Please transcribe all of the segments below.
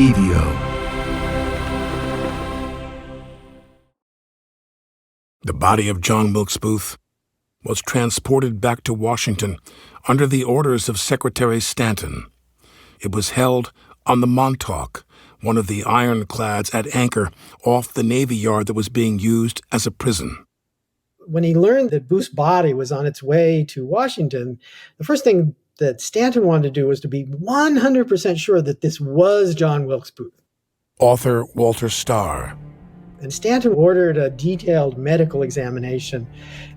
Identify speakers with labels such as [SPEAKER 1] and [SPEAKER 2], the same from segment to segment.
[SPEAKER 1] EVO. The body of John Wilkes Booth was transported back to Washington under the orders of Secretary Stanton. It was held on the Montauk, one of the ironclads at anchor off the Navy Yard that was being used as a prison.
[SPEAKER 2] When he learned that Booth's body was on its way to Washington, the first thing that Stanton wanted to do was to be 100% sure that this was John Wilkes Booth.
[SPEAKER 1] Author Walter Starr.
[SPEAKER 2] And Stanton ordered a detailed medical examination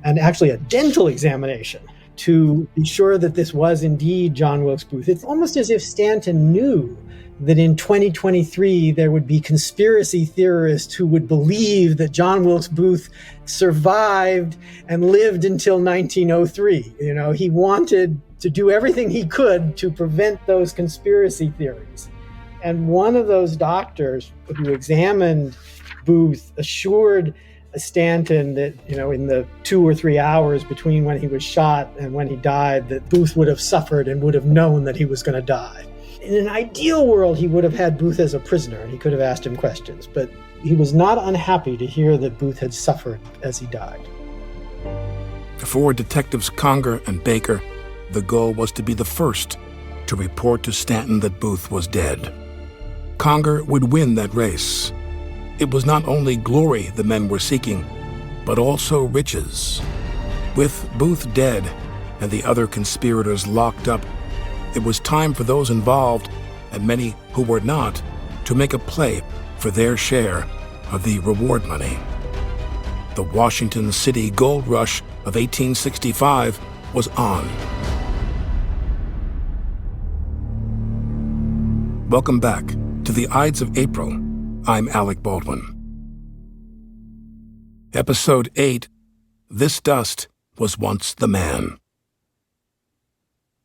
[SPEAKER 2] and actually a dental examination to be sure that this was indeed John Wilkes Booth. It's almost as if Stanton knew that in 2023 there would be conspiracy theorists who would believe that John Wilkes Booth survived and lived until 1903. He wanted to do everything he could to prevent those conspiracy theories. And one of those doctors who examined Booth assured Stanton that, in the 2 or 3 hours between when he was shot and when he died, that Booth would have suffered and would have known that he was going to die. In an ideal world, he would have had Booth as a prisoner and he could have asked him questions, but he was not unhappy to hear that Booth had suffered as he died.
[SPEAKER 1] For Detectives Conger and Baker, the goal was to be the first to report to Stanton that Booth was dead. Conger would win that race. It was not only glory the men were seeking, but also riches. With Booth dead and the other conspirators locked up, it was time for those involved, and many who were not, to make a play for their share of the reward money. The Washington City gold rush of 1865 was on. Welcome back to the Ides of April. I'm Alec Baldwin. Episode 8, This Dust Was Once the Man.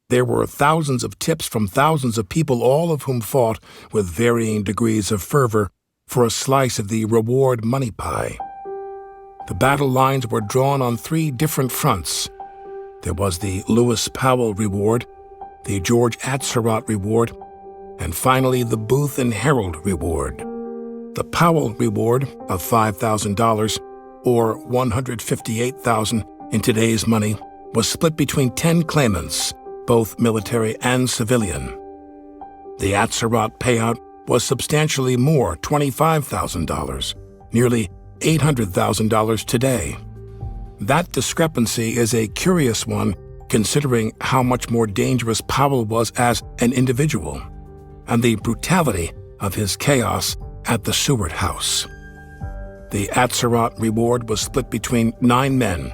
[SPEAKER 1] There were thousands of tips from thousands of people, all of whom fought with varying degrees of fervor for a slice of the reward money pie. The battle lines were drawn on 3 different fronts. There was the Lewis Powell reward, the George Atzerodt reward, and finally the Booth and Herold reward. The Powell reward of $5,000, or $158,000 in today's money, was split between 10 claimants, both military and civilian. The Atzerodt payout was substantially more, $25,000, nearly $800,000 today. That discrepancy is a curious one, considering how much more dangerous Powell was as an individual, and the brutality of his chaos at the Surratt house. The Atzerodt reward was split between 9 men,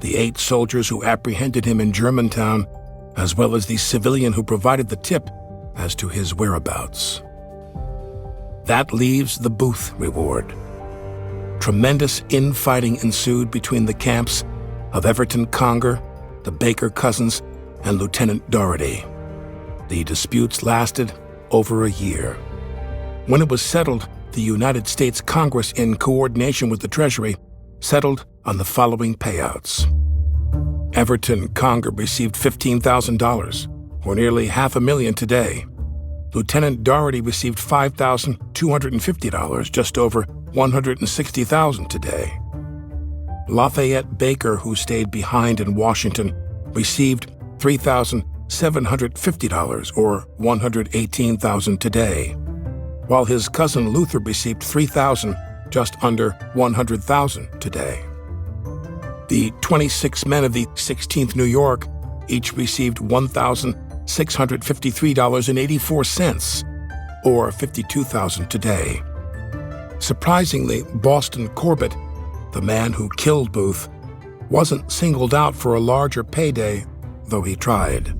[SPEAKER 1] the 8 soldiers who apprehended him in Germantown, as well as the civilian who provided the tip as to his whereabouts. That leaves the Booth reward. Tremendous infighting ensued between the camps of Everton Conger, the Baker cousins, and Lieutenant Doherty. The disputes lasted over a year. When it was settled, the United States Congress, in coordination with the Treasury, settled on the following payouts. Everton Conger received $15,000, or nearly $500,000 today. Lieutenant Doherty received $5,250, just over $160,000 today. Lafayette Baker, who stayed behind in Washington, received $3,750, or $118,000 today, while his cousin Luther received $3,000, just under $100,000 today. The 26 men of the 16th New York each received $1,653.84, or $52,000 today. Surprisingly, Boston Corbett, the man who killed Booth, wasn't singled out for a larger payday, though he tried.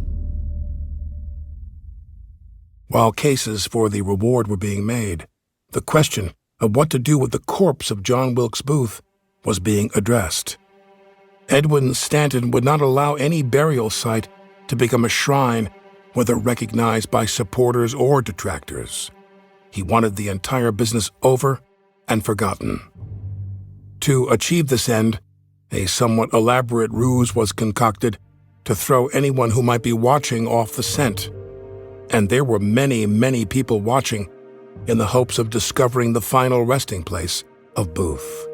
[SPEAKER 1] While cases for the reward were being made, the question of what to do with the corpse of John Wilkes Booth was being addressed. Edwin Stanton would not allow any burial site to become a shrine, whether recognized by supporters or detractors. He wanted the entire business over and forgotten. To achieve this end, a somewhat elaborate ruse was concocted to throw anyone who might be watching off the scent. And there were many, many people watching, in the hopes of discovering the final resting place of Booth.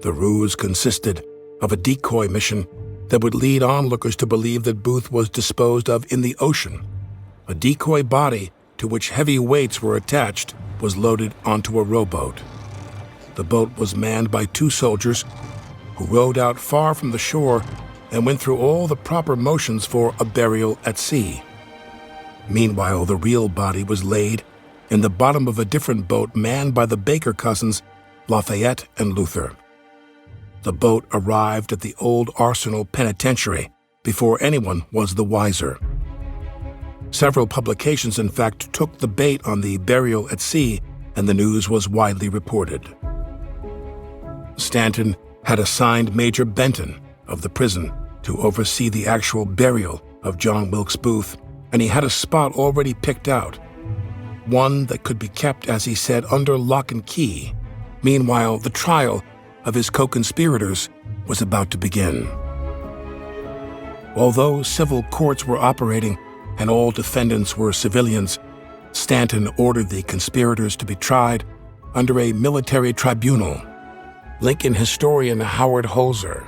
[SPEAKER 1] The ruse consisted of a decoy mission that would lead onlookers to believe that Booth was disposed of in the ocean. A decoy body to which heavy weights were attached was loaded onto a rowboat. The boat was manned by 2 soldiers who rowed out far from the shore and went through all the proper motions for a burial at sea. Meanwhile, the real body was laid in the bottom of a different boat manned by the Baker cousins, Lafayette and Luther. The boat arrived at the old Arsenal Penitentiary before anyone was the wiser. Several publications, in fact, took the bait on the burial at sea, and the news was widely reported. Stanton had assigned Major Benton of the prison to oversee the actual burial of John Wilkes Booth, and he had a spot already picked out, one that could be kept, as he said, under lock and key. Meanwhile, the trial of his co-conspirators was about to begin. Although civil courts were operating and all defendants were civilians, Stanton ordered the conspirators to be tried under a military tribunal. Lincoln historian Howard Holzer.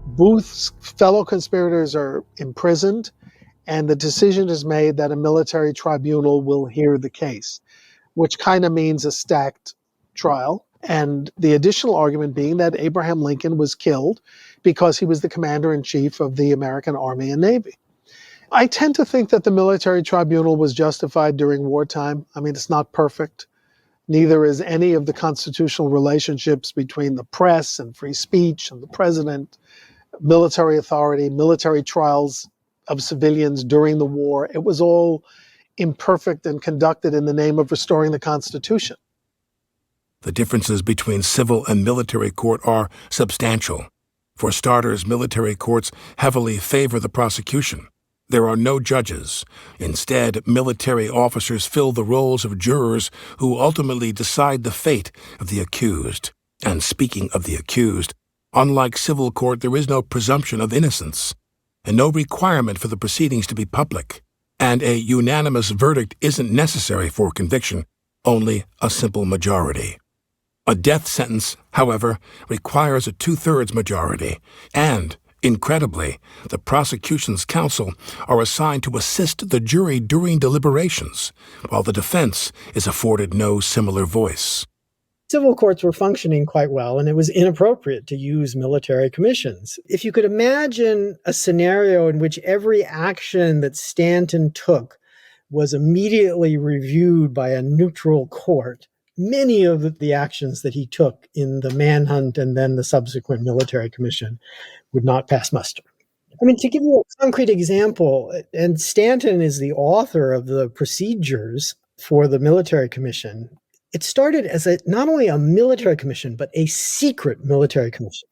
[SPEAKER 3] Booth's fellow conspirators are imprisoned, and the decision is made that a military tribunal will hear the case, which kind of means a stacked trial. And the additional argument being that Abraham Lincoln was killed because he was the commander-in-chief of the American Army and Navy. I tend to think that the military tribunal was justified during wartime. I mean, it's not perfect. Neither is any of the constitutional relationships between the press and free speech and the president, military authority, military trials of civilians during the war. It was all imperfect and conducted in the name of restoring the Constitution.
[SPEAKER 1] The differences between civil and military court are substantial. For starters, military courts heavily favor the prosecution. There are no judges. Instead, military officers fill the roles of jurors who ultimately decide the fate of the accused. And speaking of the accused, unlike civil court, there is no presumption of innocence, and no requirement for the proceedings to be public. And a unanimous verdict isn't necessary for conviction, only a simple majority. A death sentence, however, requires a 2/3 majority, and incredibly, the prosecution's counsel are assigned to assist the jury during deliberations, while the defense is afforded no similar voice.
[SPEAKER 2] Civil courts were functioning quite well, and it was inappropriate to use military commissions. If you could imagine a scenario in which every action that Stanton took was immediately reviewed by a neutral court, many of the actions that he took in the manhunt and then the subsequent military commission would not pass muster. I mean, to give you a concrete example, and Stanton is the author of the procedures for the military commission. It started as not only a military commission, but a secret military commission.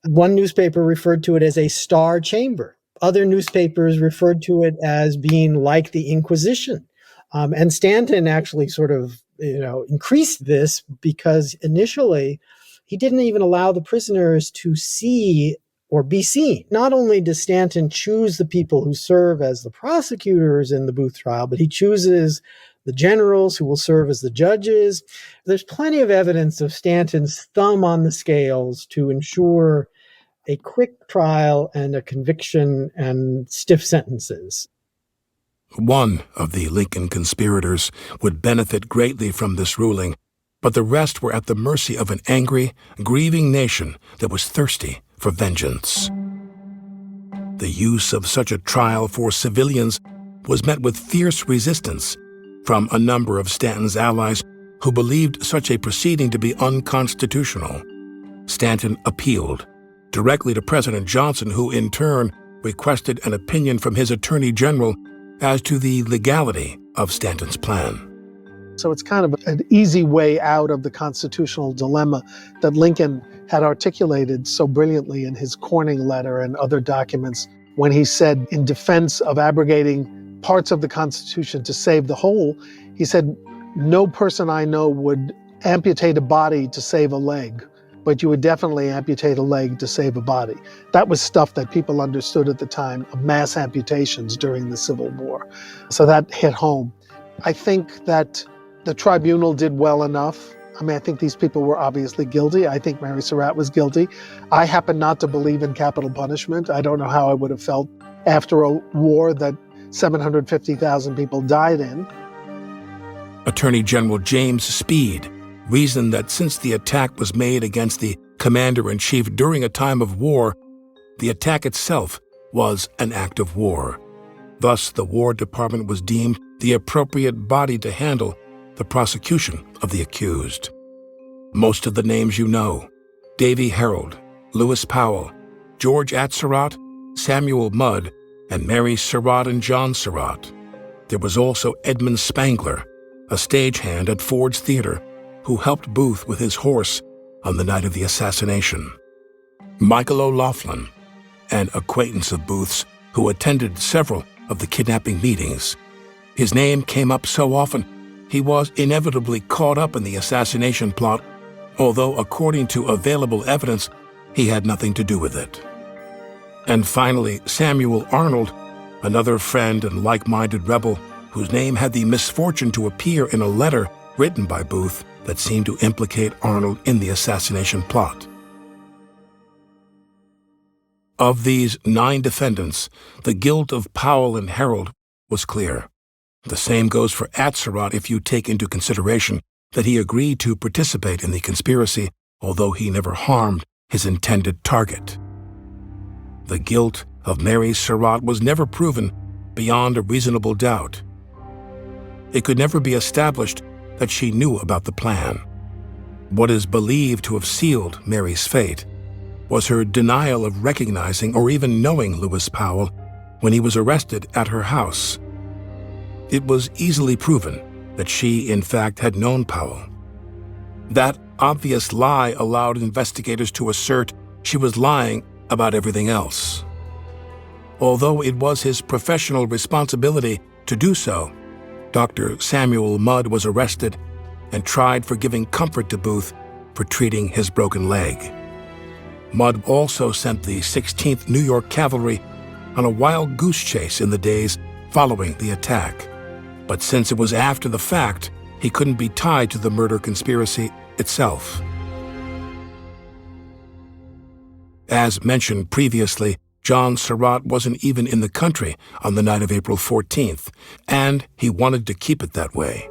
[SPEAKER 2] One newspaper referred to it as a star chamber. Other newspapers referred to it as being like the Inquisition. And Stanton actually sort of increased this because initially he didn't even allow the prisoners to see or be seen. Not only does Stanton choose the people who serve as the prosecutors in the Booth trial, but he chooses the generals who will serve as the judges. There's plenty of evidence of Stanton's thumb on the scales to ensure a quick trial and a conviction and stiff sentences.
[SPEAKER 1] One of the Lincoln conspirators would benefit greatly from this ruling, but the rest were at the mercy of an angry, grieving nation that was thirsty for vengeance. The use of such a trial for civilians was met with fierce resistance from a number of Stanton's allies who believed such a proceeding to be unconstitutional. Stanton appealed directly to President Johnson, who in turn requested an opinion from his Attorney General as to the legality of Stanton's plan.
[SPEAKER 3] So it's kind of an easy way out of the constitutional dilemma that Lincoln had articulated so brilliantly in his Corning letter and other documents when he said, in defense of abrogating parts of the Constitution to save the whole, he said, no person I know would amputate a body to save a leg, but you would definitely amputate a leg to save a body. That was stuff that people understood at the time of mass amputations during the Civil War. So that hit home. I think that the tribunal did well enough. I mean, I think these people were obviously guilty. I think Mary Surratt was guilty. I happen not to believe in capital punishment. I don't know how I would have felt after a war that 750,000 people died in.
[SPEAKER 1] Attorney General James Speed reasoned that since the attack was made against the commander-in-chief during a time of war, the attack itself was an act of war. Thus, the War Department was deemed the appropriate body to handle the prosecution of the accused. Most of the names you know: Davy Herold, Lewis Powell, George Atzerodt, Samuel Mudd, and Mary Surratt and John Surratt. There was also Edmund Spangler, a stagehand at Ford's Theater, who helped Booth with his horse on the night of the assassination. Michael O'Loughlin, an acquaintance of Booth's who attended several of the kidnapping meetings. His name came up so often, he was inevitably caught up in the assassination plot, although according to available evidence, he had nothing to do with it. And finally, Samuel Arnold, another friend and like-minded rebel whose name had the misfortune to appear in a letter written by Booth that seemed to implicate Arnold in the assassination plot. Of these 9 defendants, the guilt of Powell and Herold was clear. The same goes for Atzerodt if you take into consideration that he agreed to participate in the conspiracy, although he never harmed his intended target. The guilt of Mary Surratt was never proven beyond a reasonable doubt. It could never be established that she knew about the plan. What is believed to have sealed Mary's fate was her denial of recognizing or even knowing Lewis Powell when he was arrested at her house. It was easily proven that she, in fact, had known Powell. That obvious lie allowed investigators to assert she was lying about everything else. Although it was his professional responsibility to do so, Dr. Samuel Mudd was arrested and tried for giving comfort to Booth for treating his broken leg. Mudd also sent the 16th New York Cavalry on a wild goose chase in the days following the attack. But since it was after the fact, he couldn't be tied to the murder conspiracy itself. As mentioned previously, John Surratt wasn't even in the country on the night of April 14th, and he wanted to keep it that way.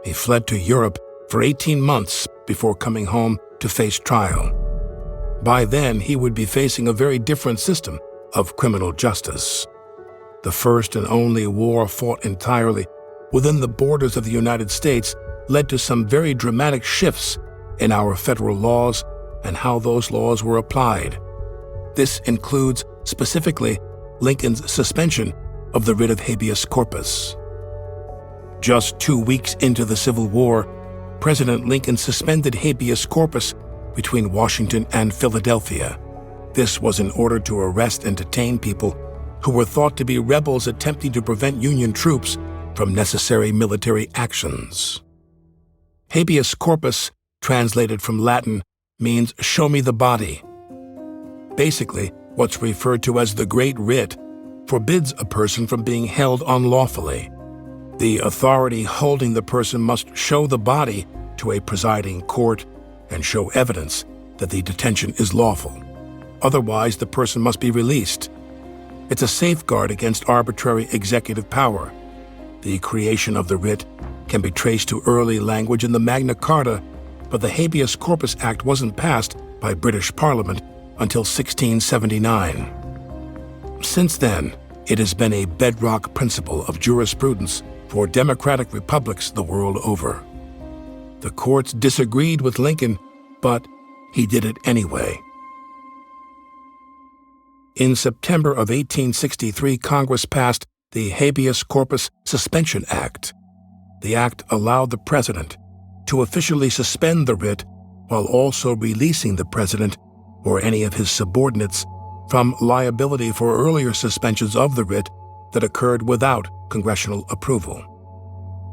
[SPEAKER 1] He fled to Europe for 18 months before coming home to face trial. By then, he would be facing a very different system of criminal justice. The first and only war fought entirely within the borders of the United States led to some very dramatic shifts in our federal laws and how those laws were applied. This includes, specifically, Lincoln's suspension of the writ of habeas corpus. Just 2 weeks into the Civil War, President Lincoln suspended habeas corpus between Washington and Philadelphia. This was in order to arrest and detain people who were thought to be rebels attempting to prevent Union troops from necessary military actions. Habeas corpus, translated from Latin, means "show me the body." Basically, what's referred to as the Great Writ forbids a person from being held unlawfully. The authority holding the person must show the body to a presiding court and show evidence that the detention is lawful. Otherwise, the person must be released. It's a safeguard against arbitrary executive power. The creation of the writ can be traced to early language in the Magna Carta, but the Habeas Corpus Act wasn't passed by British Parliament until 1679. Since then, it has been a bedrock principle of jurisprudence for democratic republics the world over. The courts disagreed with Lincoln, but he did it anyway. In September of 1863, Congress passed the Habeas Corpus Suspension Act. The act allowed the president to officially suspend the writ while also releasing the president or any of his subordinates from liability for earlier suspensions of the writ that occurred without congressional approval.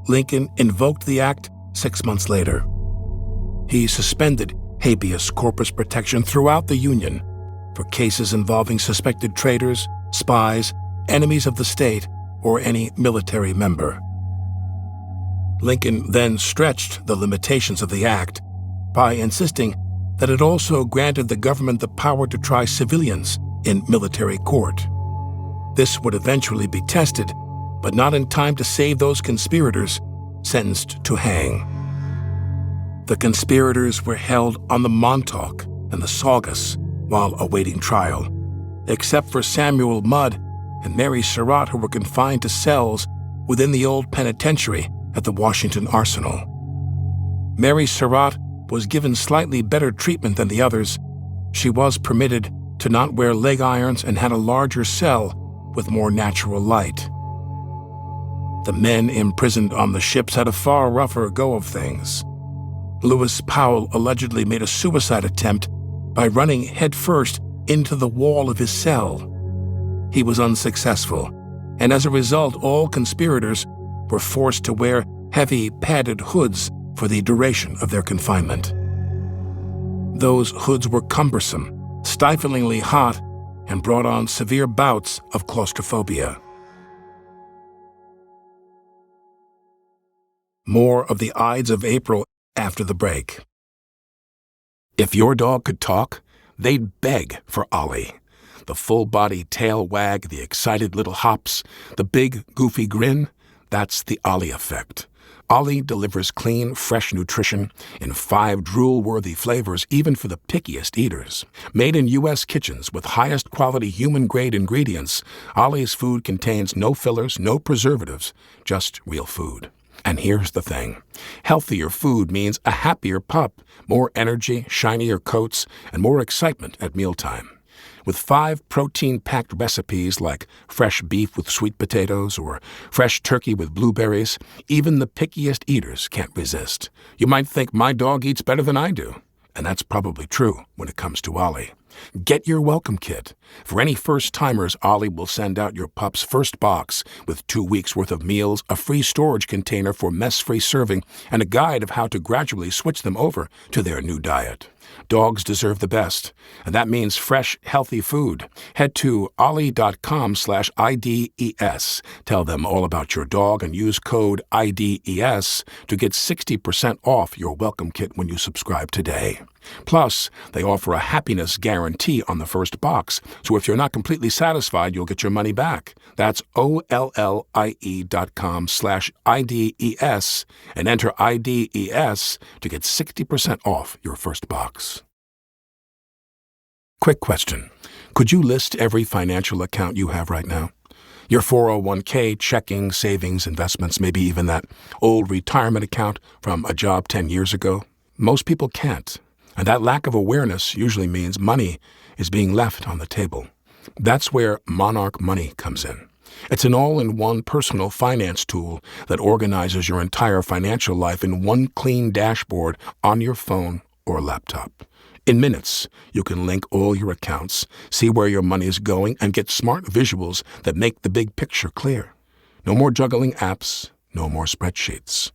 [SPEAKER 1] Lincoln invoked the act 6 months later. He suspended habeas corpus protection throughout the Union for cases involving suspected traitors, spies, enemies of the state, or any military member. Lincoln then stretched the limitations of the act by insisting that it also granted the government the power to try civilians in military court. This would eventually be tested, but not in time to save those conspirators sentenced to hang. The conspirators were held on the Montauk and the Saugus while awaiting trial, except for Samuel Mudd and Mary Surratt, who were confined to cells within the old penitentiary at the Washington Arsenal. Mary Surratt was given slightly better treatment than the others. She was permitted to not wear leg irons and had a larger cell with more natural light. The men imprisoned on the ships had a far rougher go of things. Lewis Powell allegedly made a suicide attempt by running headfirst into the wall of his cell. He was unsuccessful, and as a result, all conspirators were forced to wear heavy padded hoods for the duration of their confinement. Those hoods were cumbersome, stiflingly hot, and brought on severe bouts of claustrophobia. More of the Ides of April after the break. If your dog could talk, they'd beg for Ollie. The full-body tail wag, the excited little hops, the big, goofy grin, that's the Ollie effect. Ollie delivers clean, fresh nutrition in 5 drool-worthy flavors, even for the pickiest eaters. Made in U.S. kitchens with highest quality human-grade ingredients, Ollie's food contains no fillers, no preservatives, just real food. And here's the thing. Healthier food means a happier pup, more energy, shinier coats, and more excitement at mealtime. With 5 protein-packed recipes like fresh beef with sweet potatoes or fresh turkey with blueberries, even the pickiest eaters can't resist. You might think my dog eats better than I do, and that's probably true when it comes to Ollie. Get your welcome kit. For any first-timers, Ollie will send out your pup's first box with 2 weeks' worth of meals, a free storage container for mess-free serving, and a guide of how to gradually switch them over to their new diet. Dogs deserve the best, and that means fresh, healthy food. Head to ollie.com/IDES. Tell them all about your dog and use code IDES to get 60% off your welcome kit when you subscribe today. Plus, they offer a happiness guarantee on the first box, so if you're not completely satisfied, you'll get your money back. That's OLLIE.com/IDES and enter IDES to get 60% off your first box. Quick question. Could you list every financial account you have right now? Your 401k, checking, savings, investments, maybe even that old retirement account from a job 10 years ago? Most people can't. And that lack of awareness usually means money is being left on the table. That's where Monarch Money comes in. It's an all-in-one personal finance tool that organizes your entire financial life in one clean dashboard on your phone or laptop. In minutes, you can link all your accounts, see where your money is going, and get smart visuals that make the big picture clear. No more juggling apps, no more spreadsheets.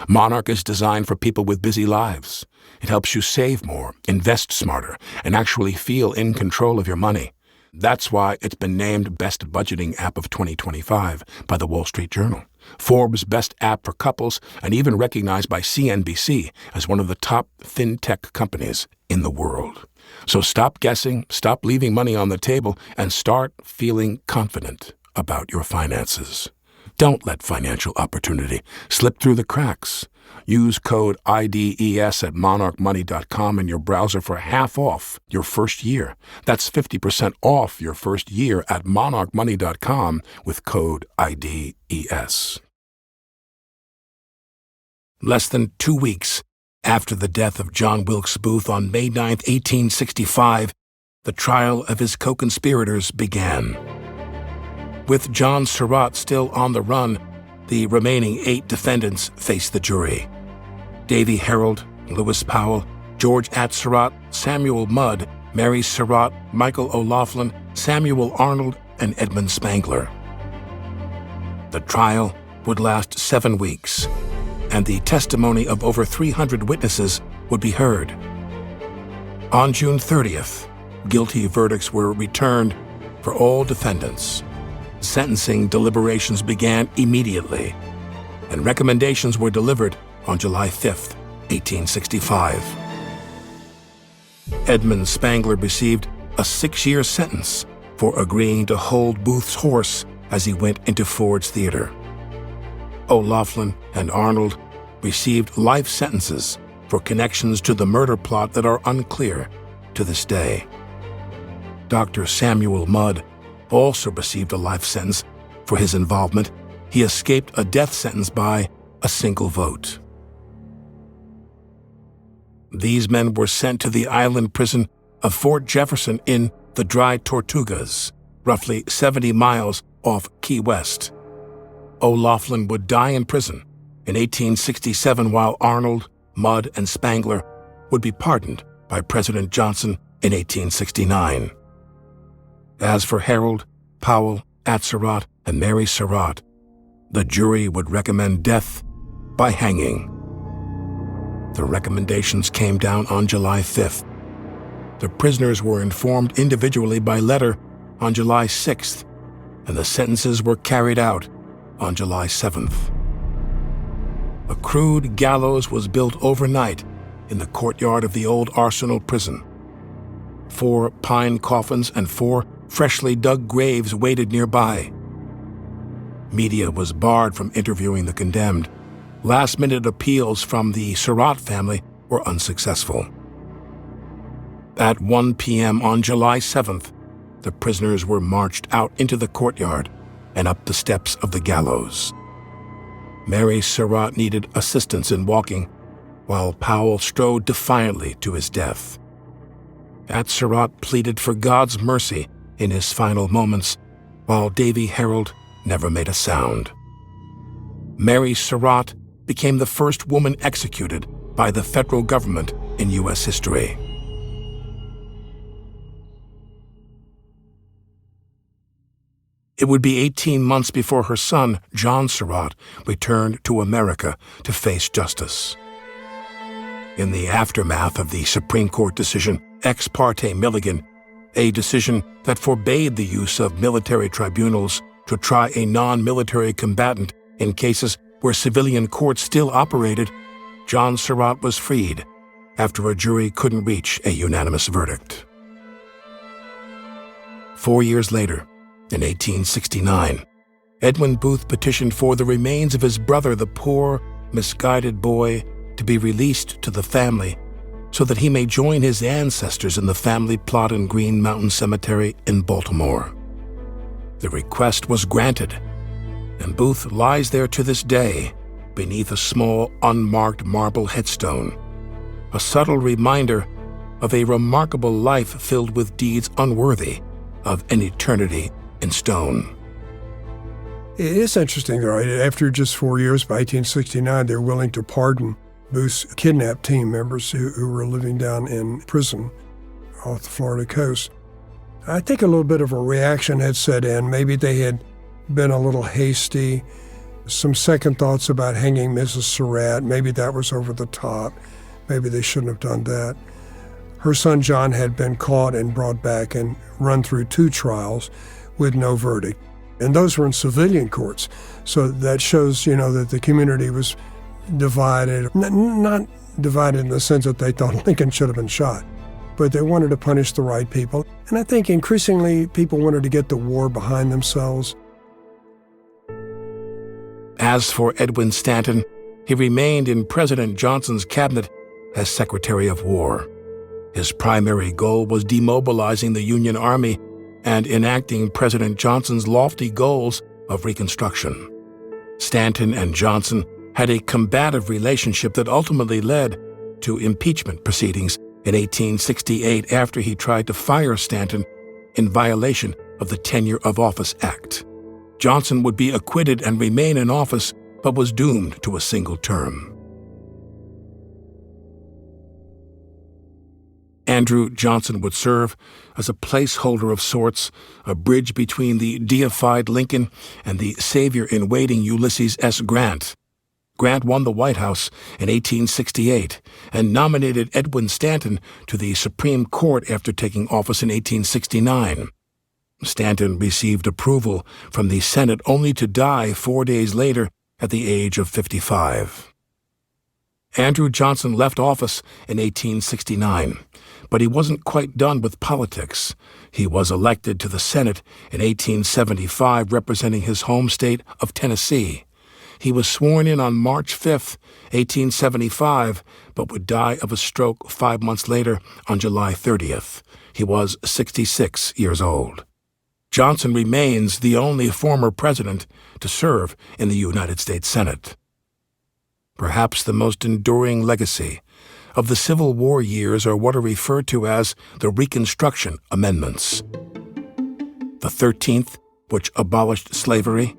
[SPEAKER 1] Monarch is designed for people with busy lives. It helps you save more, invest smarter, and actually feel in control of your money. That's why it's been named Best Budgeting App of 2025 by the Wall Street Journal, Forbes' Best App for Couples, and even recognized by CNBC as one of the top fintech companies in the world. So stop guessing, stop leaving money on the table, and start feeling confident about your finances. Don't let financial opportunity slip through the cracks. Use code IDES at monarchmoney.com in your browser for half off your first year. That's 50% off your first year at monarchmoney.com with code IDES. Less than 2 weeks after the death of John Wilkes Booth on May 9, 1865, the trial of his co-conspirators began. With John Surratt still on the run, the remaining 8 defendants faced the jury. Davy Herold, Lewis Powell, George Atzerodt, Samuel Mudd, Mary Surratt, Michael O'Laughlin, Samuel Arnold, and Edmund Spangler. The trial would last 7 weeks, and the testimony of over 300 witnesses would be heard. On June 30th, guilty verdicts were returned for all defendants. Sentencing deliberations began immediately. and recommendations were delivered on July 5, 1865. Edmund Spangler received a 6-year sentence for agreeing to hold Booth's horse as he went into Ford's Theater. O'Loughlin and Arnold received life sentences for connections to the murder plot that are unclear to this day. Dr. Samuel Mudd also received a life sentence for his involvement. He escaped a death sentence by a single vote. These men were sent to the island prison of Fort Jefferson in the Dry Tortugas, roughly 70 miles off Key West. O'Loughlin would die in prison in 1867, while Arnold, Mudd, and Spangler would be pardoned by President Johnson in 1869. As for Herold, Powell, Atzerodt, and Mary Surratt, the jury would recommend death by hanging. The recommendations came down on July 5th. The prisoners were informed individually by letter on July 6th, and the sentences were carried out on July 7th. A crude gallows was built overnight in the courtyard of the old Arsenal prison. 4 pine coffins and 4 freshly dug graves waited nearby. Media was barred from interviewing the condemned. Last-minute appeals from the Surratt family were unsuccessful. At 1 p.m. on July 7th, the prisoners were marched out into the courtyard and up the steps of the gallows. Mary Surratt needed assistance in walking, while Powell strode defiantly to his death. Atzerodt pleaded for God's mercy in his final moments, while Davy Herold never made a sound. Mary Surratt became the first woman executed by the federal government in U.S. history. It would be 18 months before her son, John Surratt, returned to America to face justice. In the aftermath of the Supreme Court decision Ex parte Milligan, a decision that forbade the use of military tribunals to try a non-military combatant in cases where civilian courts still operated, John Surratt was freed after a jury couldn't reach a unanimous verdict. 4 years later, in 1869, Edwin Booth petitioned for the remains of his brother, the poor, misguided boy, to be released to the family so that he may join his ancestors in the family plot in Green Mountain Cemetery in Baltimore. The request was granted, and Booth lies there to this day beneath a small, unmarked marble headstone, a subtle reminder of a remarkable life filled with deeds unworthy of an eternity in stone.
[SPEAKER 4] It is interesting, though, right? After just 4 years, by 1869, they're willing to pardon Booth's kidnapped team members who were living down in prison off the Florida coast. I think a little bit of a reaction had set in. Maybe they had been a little hasty, some second thoughts about hanging Mrs. Surratt. Maybe that was over the top. Maybe they shouldn't have done that. Her son John had been caught and brought back and run through 2 trials with no verdict. And those were in civilian courts. So that shows, that the community was divided, not divided in the sense that they thought Lincoln should have been shot, but they wanted to punish the right people. And I think increasingly people wanted to get the war behind themselves.
[SPEAKER 1] As for Edwin Stanton, he remained in President Johnson's cabinet as Secretary of War. His primary goal was demobilizing the Union Army and enacting President Johnson's lofty goals of Reconstruction. Stanton and Johnson had a combative relationship that ultimately led to impeachment proceedings in 1868 after he tried to fire Stanton in violation of the Tenure of Office Act. Johnson would be acquitted and remain in office, but was doomed to a single term. Andrew Johnson would serve as a placeholder of sorts, a bridge between the deified Lincoln and the savior-in-waiting Ulysses S. Grant. Grant won the White House in 1868 and nominated Edwin Stanton to the Supreme Court after taking office in 1869. Stanton received approval from the Senate only to die 4 days later at the age of 55. Andrew Johnson left office in 1869, but he wasn't quite done with politics. He was elected to the Senate in 1875, representing his home state of Tennessee. He was sworn in on March 5, 1875, but would die of a stroke 5 months later on July 30th. He was 66 years old. Johnson remains the only former president to serve in the United States Senate. Perhaps the most enduring legacy of the Civil War years are what are referred to as the Reconstruction Amendments. The 13th, which abolished slavery,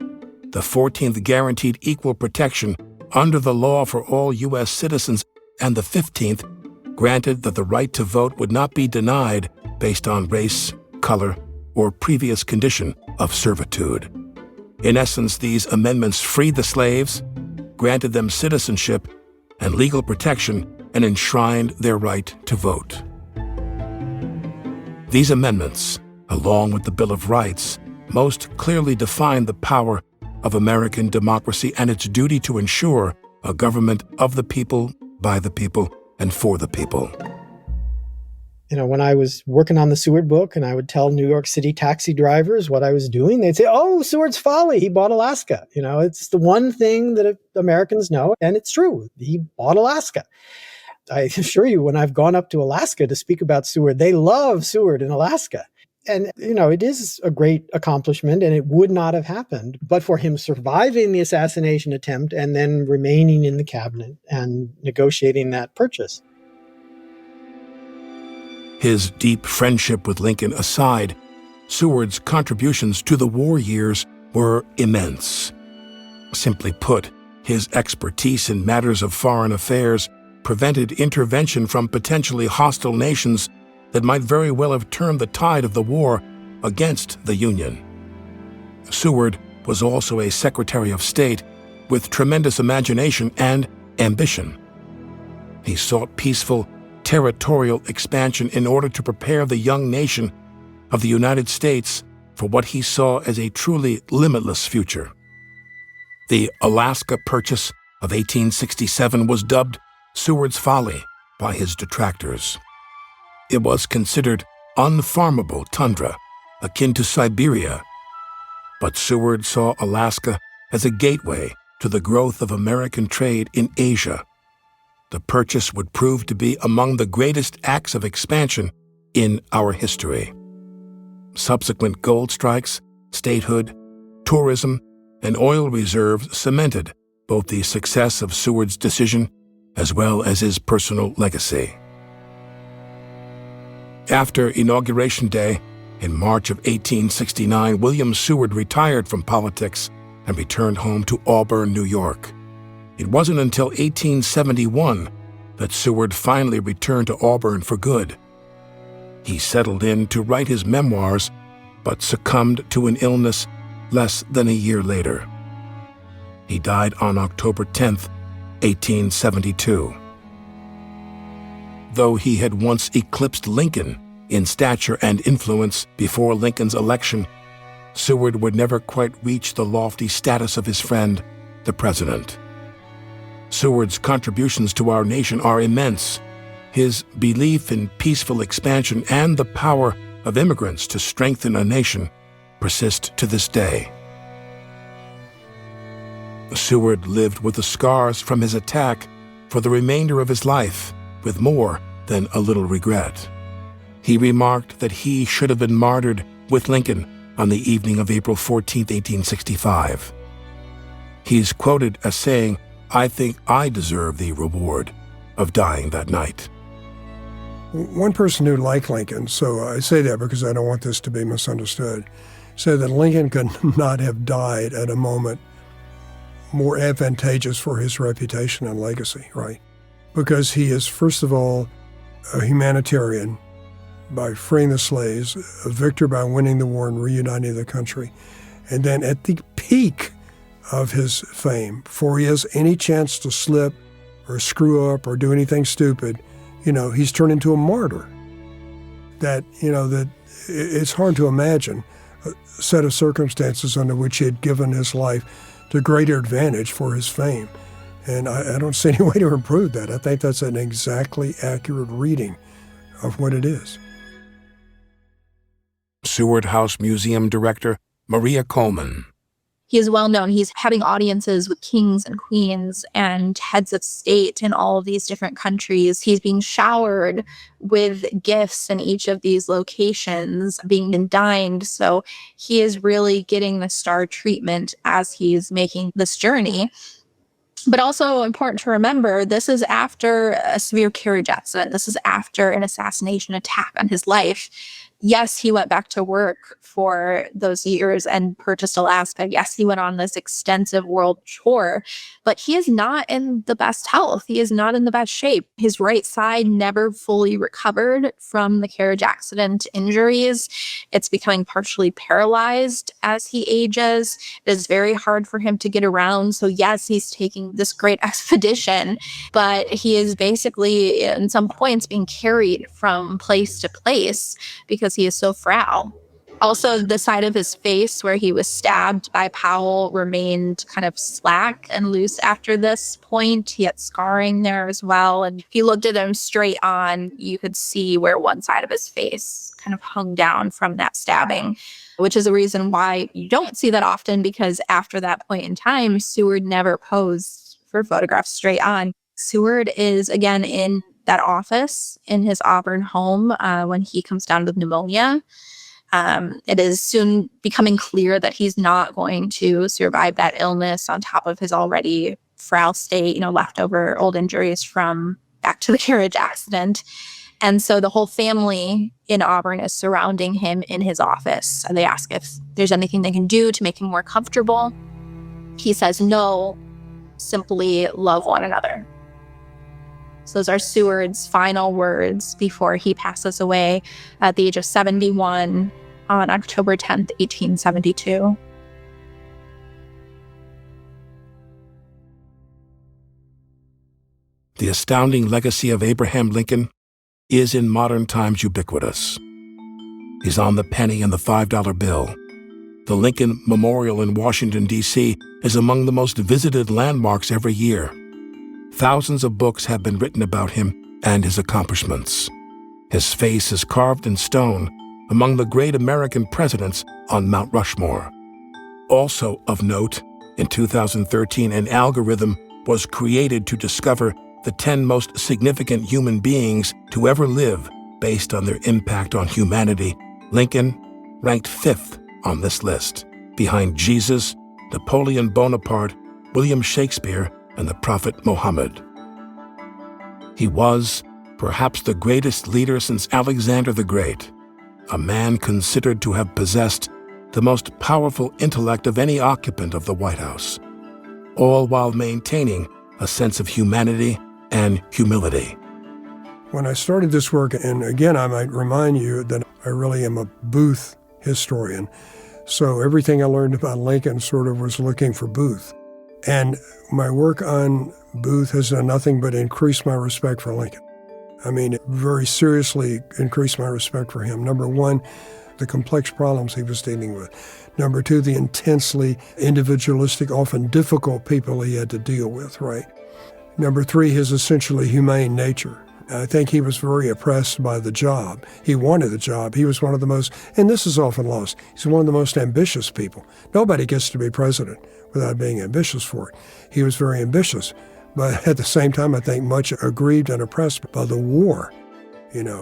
[SPEAKER 1] the 14th guaranteed equal protection under the law for all U.S. citizens, and the 15th granted that the right to vote would not be denied based on race, color, or previous condition of servitude. In essence, these amendments freed the slaves, granted them citizenship and legal protection, and enshrined their right to vote. These amendments, along with the Bill of Rights, most clearly define the power of American democracy and its duty to ensure a government of the people, by the people, and for the people.
[SPEAKER 2] When I was working on the Seward book and I would tell New York City taxi drivers what I was doing, they'd say, "Oh, Seward's folly, he bought Alaska." It's the one thing that Americans know, and it's true. He bought Alaska. I assure you, when I've gone up to Alaska to speak about Seward, they love Seward in Alaska. And, it is a great accomplishment, and it would not have happened but for him surviving the assassination attempt and then remaining in the cabinet and negotiating that purchase.
[SPEAKER 1] His deep friendship with Lincoln aside, Seward's contributions to the war years were immense. Simply put, his expertise in matters of foreign affairs prevented intervention from potentially hostile nations that might very well have turned the tide of the war against the Union. Seward was also a Secretary of State with tremendous imagination and ambition. He sought peaceful, territorial expansion in order to prepare the young nation of the United States for what he saw as a truly limitless future. The Alaska Purchase of 1867 was dubbed Seward's Folly by his detractors. It was considered unfarmable tundra, akin to Siberia. But Seward saw Alaska as a gateway to the growth of American trade in Asia. The purchase would prove to be among the greatest acts of expansion in our history. Subsequent gold strikes, statehood, tourism, and oil reserves cemented both the success of Seward's decision as well as his personal legacy. After Inauguration Day, in March of 1869, William Seward retired from politics and returned home to Auburn, New York. It wasn't until 1871 that Seward finally returned to Auburn for good. He settled in to write his memoirs, but succumbed to an illness less than a year later. He died on October 10, 1872. Though he had once eclipsed Lincoln in stature and influence before Lincoln's election, Seward would never quite reach the lofty status of his friend, the president. Seward's contributions to our nation are immense. His belief in peaceful expansion and the power of immigrants to strengthen a nation persist to this day. Seward lived with the scars from his attack for the remainder of his life, with more than a little regret. He remarked that he should have been martyred with Lincoln on the evening of April 14, 1865. He's quoted as saying, "I think I deserve the reward of dying that night."
[SPEAKER 4] One person who liked Lincoln, so I say that because I don't want this to be misunderstood, said that Lincoln could not have died at a moment more advantageous for his reputation and legacy, right? Because he is, first of all, a humanitarian by freeing the slaves, a victor by winning the war and reuniting the country. And then at the peak of his fame, before he has any chance to slip or screw up or do anything stupid, he's turned into a martyr. That it's hard to imagine a set of circumstances under which he had given his life to greater advantage for his fame. And I don't see any way to improve that. I think that's an exactly accurate reading of what it is.
[SPEAKER 1] Seward House Museum Director Maria Coleman.
[SPEAKER 5] He is well known. He's having audiences with kings and queens and heads of state in all of these different countries. He's being showered with gifts in each of these locations, being dined. So he is really getting the star treatment as he's making this journey. But also important to remember, this is after a severe carriage accident. This is after an assassination attack on his life. Yes, he went back to work for those years and purchased Alaska. Yes, he went on this extensive world tour, but he is not in the best health. He is not in the best shape. His right side never fully recovered from the carriage accident injuries. It's becoming partially paralyzed as he ages. It is very hard for him to get around. So yes, he's taking this great expedition, but he is basically, in some points, being carried from place to place because he is so frail. Also, the side of his face where he was stabbed by Powell remained kind of slack and loose after this point. He had scarring there as well. And if you looked at him straight on, you could see where one side of his face kind of hung down from that stabbing, which is a reason why you don't see that often, because after that point in time, Seward never posed for photographs straight on. Seward is, again, in that office in his Auburn home when he comes down with pneumonia. It is soon becoming clear that he's not going to survive that illness on top of his already frail state, leftover old injuries from back to the carriage accident. And so the whole family in Auburn is surrounding him in his office. And they ask if there's anything they can do to make him more comfortable. He says, no, simply love one another. So those are Seward's final words before he passes away at the age of 71 on October 10th, 1872.
[SPEAKER 1] The astounding legacy of Abraham Lincoln is in modern times ubiquitous. He's on the penny and the $5 bill. The Lincoln Memorial in Washington, D.C. is among the most visited landmarks every year. Thousands of books have been written about him and his accomplishments. His face is carved in stone among the great American presidents on Mount Rushmore. Also of note, in 2013, an algorithm was created to discover the 10 most significant human beings to ever live based on their impact on humanity. Lincoln ranked 5th on this list, behind Jesus, Napoleon Bonaparte, William Shakespeare, and the Prophet Muhammad. He was perhaps the greatest leader since Alexander the Great, a man considered to have possessed the most powerful intellect of any occupant of the White House, all while maintaining a sense of humanity and humility.
[SPEAKER 4] When I started this work, and again, I might remind you that I really am a Booth historian, so everything I learned about Lincoln sort of was looking for Booth. And my work on Booth has done nothing but increase my respect for Lincoln. I mean, it very seriously increased my respect for him. Number one, the complex problems he was dealing with. Number two, the intensely individualistic, often difficult people he had to deal with, right? Number three, his essentially humane nature. I think he was very oppressed by the job. He wanted the job. He was one of the most, and this is often lost, he's one of the most ambitious people. Nobody gets to be president without being ambitious for it. He was very ambitious, but at the same time, I think much aggrieved and oppressed by the war,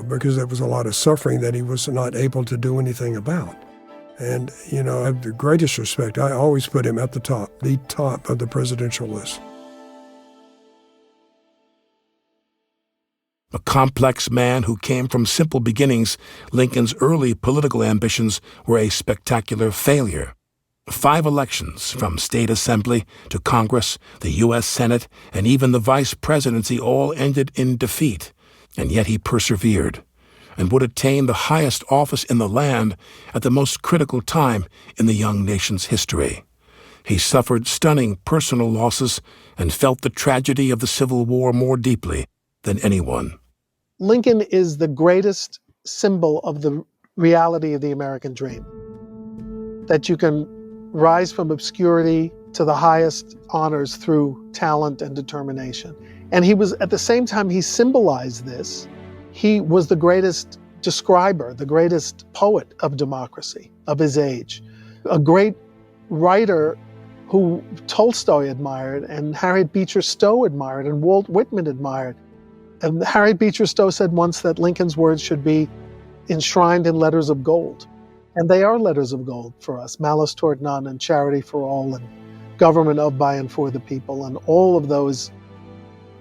[SPEAKER 4] because there was a lot of suffering that he was not able to do anything about. And, I have the greatest respect. I always put him at the top of the presidential list.
[SPEAKER 1] A complex man who came from simple beginnings, Lincoln's early political ambitions were a spectacular failure. 5 elections, from state assembly to Congress, the U.S. Senate, and even the vice presidency, all ended in defeat. And yet he persevered and would attain the highest office in the land at the most critical time in the young nation's history. He suffered stunning personal losses and felt the tragedy of the Civil War more deeply than anyone.
[SPEAKER 3] Lincoln is the greatest symbol of the reality of the American dream. That you can rise from obscurity to the highest honors through talent and determination. And he was, at the same time he symbolized this, he was the greatest describer, the greatest poet of democracy of his age, a great writer who Tolstoy admired and Harriet Beecher Stowe admired and Walt Whitman admired. And Harriet Beecher Stowe said once that Lincoln's words should be enshrined in letters of gold. And they are letters of gold for us: malice toward none, and charity for all, and government of, by, and for the people. And all of those,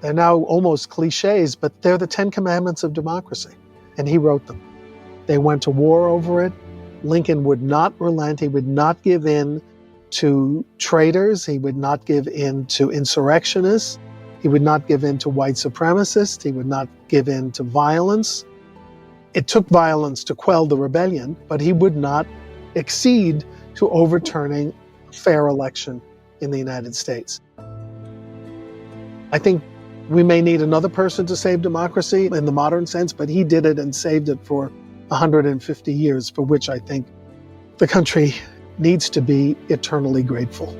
[SPEAKER 3] they're now almost cliches, but they're the 10 Commandments of democracy. And he wrote them. They went to war over it. Lincoln would not relent. He would not give in to traitors. He would not give in to insurrectionists. He would not give in to white supremacists. He would not give in to violence. It took violence to quell the rebellion, but he would not accede to overturning a fair election in the United States. I think we may need another person to save democracy in the modern sense, but he did it and saved it for 150 years, for which I think the country needs to be eternally grateful.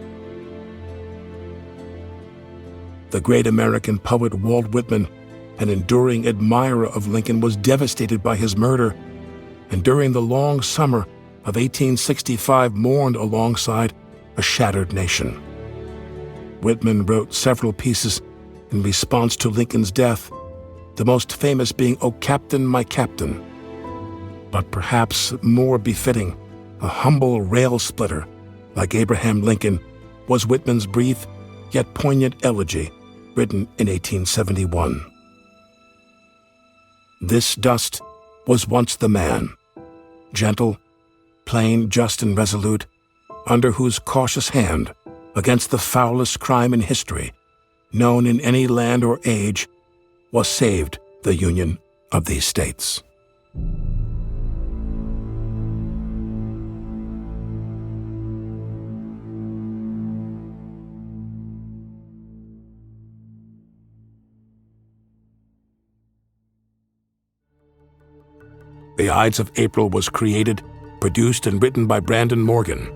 [SPEAKER 1] The great American poet Walt Whitman, an enduring admirer of Lincoln, was devastated by his murder, and during the long summer of 1865 mourned alongside a shattered nation. Whitman wrote several pieces in response to Lincoln's death, the most famous being "O Captain, My Captain." But perhaps more befitting, a humble rail-splitter like Abraham Lincoln, was Whitman's brief yet poignant elegy written in 1871. This dust was once the man, gentle, plain, just, and resolute, under whose cautious hand, against the foulest crime in history, known in any land or age, was saved the Union of these states. The Ides of April was created, produced, and written by Brandon Morgan.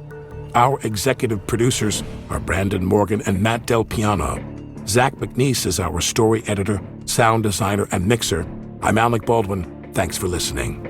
[SPEAKER 1] Our executive producers are Brandon Morgan and Matt Del Piano. Zach McNeese is our story editor, sound designer, and mixer. I'm Alec Baldwin. Thanks for listening.